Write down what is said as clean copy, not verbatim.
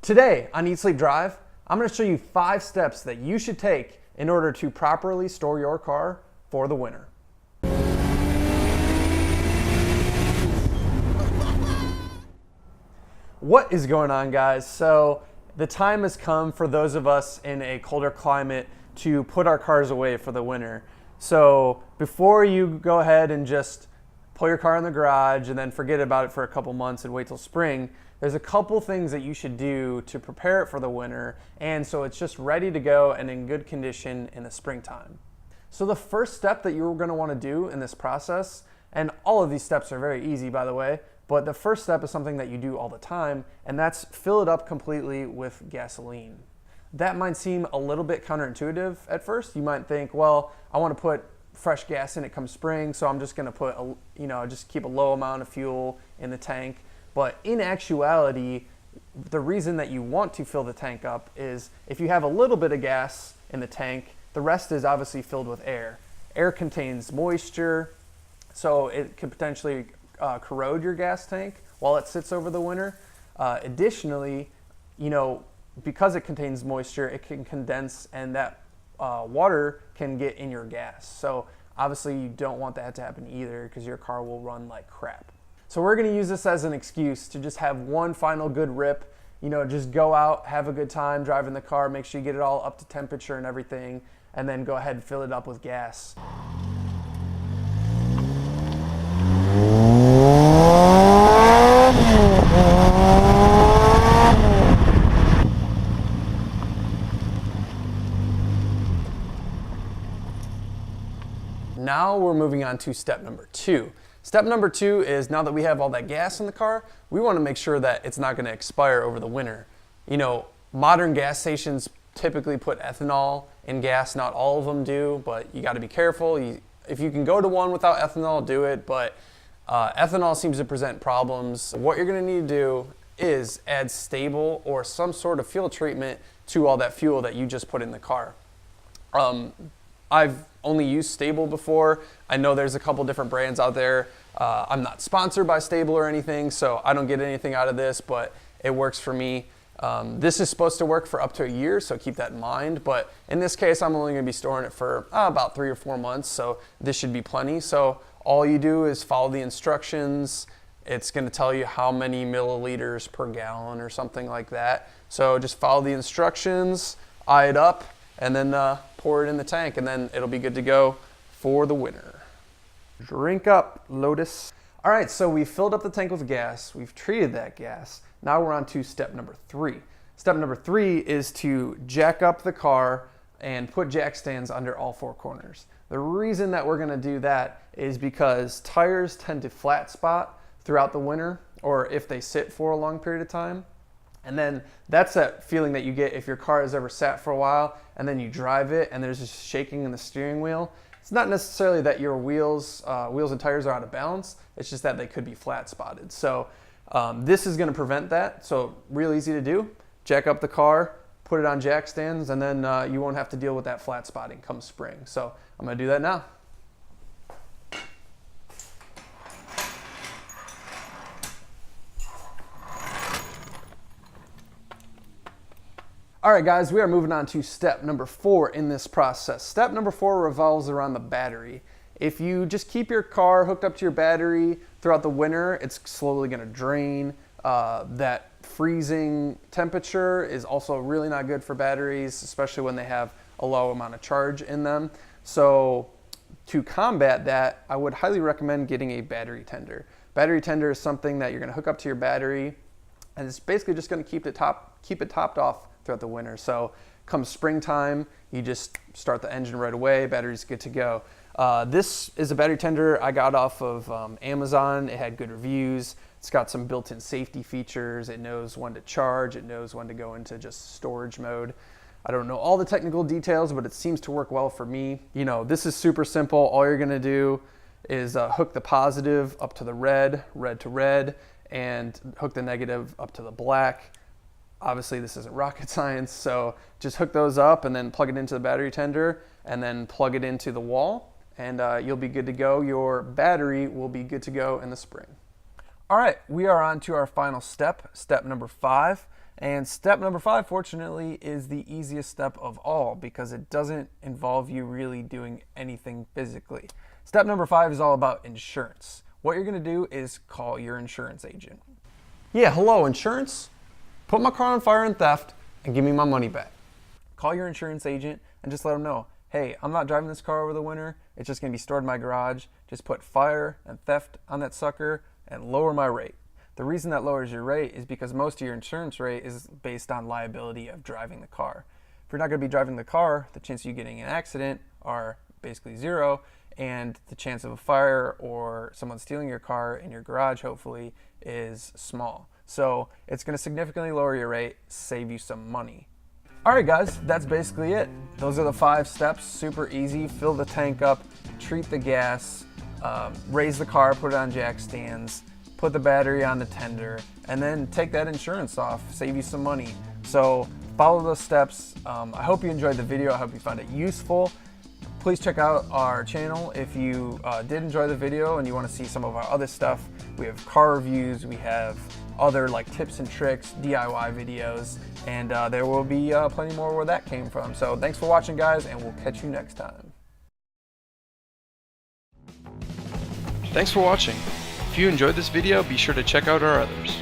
Today on Eat Sleep Drive, I'm going to show you 5 steps that you should take in order to properly store your car for the winter. What is going on, guys? So the time has come for those of us in a colder climate to put our cars away for the winter. So before you go ahead and just pull your car in the garage and then forget about it for a couple months and wait till spring, there's a couple things that you should do to prepare it for the winter, and so it's just ready to go and in good condition in the springtime. So the first step that you're going to want to do in this process, and all of these steps are very easy by the way, but the first step is something that you do all the time, and that's fill it up completely with gasoline. That might seem a little bit counterintuitive at first. You might think, well, I want to put fresh gas in it come spring, so I'm just going to put just keep a low amount of fuel in the tank. But in actuality, the reason that you want to fill the tank up is if you have a little bit of gas in the tank, the rest is obviously filled with air. Air contains moisture, so it could potentially corrode your gas tank while it sits over the winter. Additionally, because it contains moisture, it can condense, and that water can get in your gas. So obviously you don't want that to happen either, because your car will run like crap. So we're going to use this as an excuse to just have one final good rip. Just go out, have a good time driving the car, make sure you get it all up to temperature and everything, and then go ahead and fill it up with gas. Now we're moving on to step number 2. Step number 2 is, now that we have all that gas in the car, we want to make sure that it's not going to expire over the winter. Modern gas stations typically put ethanol in gas. Not all of them do, but you got to be careful. If you can go to one without ethanol, do it, but ethanol seems to present problems. What you're going to need to do is add stable or some sort of fuel treatment to all that fuel that you just put in the car. I've only used Stable before. I know there's a couple different brands out there. I'm not sponsored by Stable or anything, so I don't get anything out of this, but it works for me. This is supposed to work for up to a year, so keep that in mind. But in this case, I'm only going to be storing it for about 3 or 4 months, so this should be plenty. So all you do is follow the instructions. It's going to tell you how many milliliters per gallon or something like that. So just follow the instructions, eye it up, and then pour it in the tank, and then it'll be good to go for the winter. Drink up, Lotus. All right, so we filled up the tank with gas. We've treated that gas. Now we're on to step number 3. Step number 3 is to jack up the car and put jack stands under all 4 corners. The reason that we're gonna do that is because tires tend to flat spot throughout the winter, or if they sit for a long period of time. And then that's that feeling that you get if your car has ever sat for a while and then you drive it and there's just shaking in the steering wheel. It's not necessarily that your wheels and tires are out of balance. It's just that they could be flat spotted. So this is going to prevent that. So real easy to do. Jack up the car, put it on jack stands, and then you won't have to deal with that flat spotting come spring. So I'm going to do that now. All right, guys, we are moving on to step number 4 in this process. Step number 4 revolves around the battery. If you just keep your car hooked up to your battery throughout the winter, it's slowly going to drain. That freezing temperature is also really not good for batteries, especially when they have a low amount of charge in them. So to combat that, I would highly recommend getting a battery tender. Battery tender is something that you're going to hook up to your battery, and it's basically just going to keep it topped off throughout the winter. So come springtime, you just start the engine right away, battery's good to go. This is a battery tender I got off of Amazon. It had good reviews. It's got some built-in safety features. It knows when to charge. It knows when to go into just storage mode. I don't know all the technical details, but it seems to work well for me. This is super simple. All you're gonna do is hook the positive up to the red to red, and hook the negative up to the black. Obviously this isn't rocket science, so just hook those up and then plug it into the battery tender and then plug it into the wall, and you'll be good to go. Your battery will be good to go in the spring. All right, we are on to our final step, step number 5, And step number 5, fortunately, is the easiest step of all because it doesn't involve you really doing anything physically. Step number 5 is all about insurance. What you're going to do is call your insurance agent. Yeah, hello, insurance? Put my car on fire and theft and give me my money back. Call your insurance agent and just let them know, hey, I'm not driving this car over the winter. It's just going to be stored in my garage. Just put fire and theft on that sucker and lower my rate. The reason that lowers your rate is because most of your insurance rate is based on liability of driving the car. If you're not going to be driving the car, the chance of you getting in an accident are basically 0, and the chance of a fire or someone stealing your car in your garage, hopefully, is small. So it's going to significantly lower your rate, save you some money. Alright guys, that's basically it. Those are the 5 steps, super easy. Fill the tank up, treat the gas, raise the car, put it on jack stands, put the battery on the tender, and then take that insurance off, save you some money. So follow those steps. I hope you enjoyed the video. I hope you found it useful. Please check out our channel if you did enjoy the video and you want to see some of our other stuff. We have car reviews, we have other like tips and tricks, DIY videos, and there will be plenty more where that came from. So thanks for watching guys, and we'll catch you next time. Thanks for watching. If you enjoyed this video, be sure to check out our others.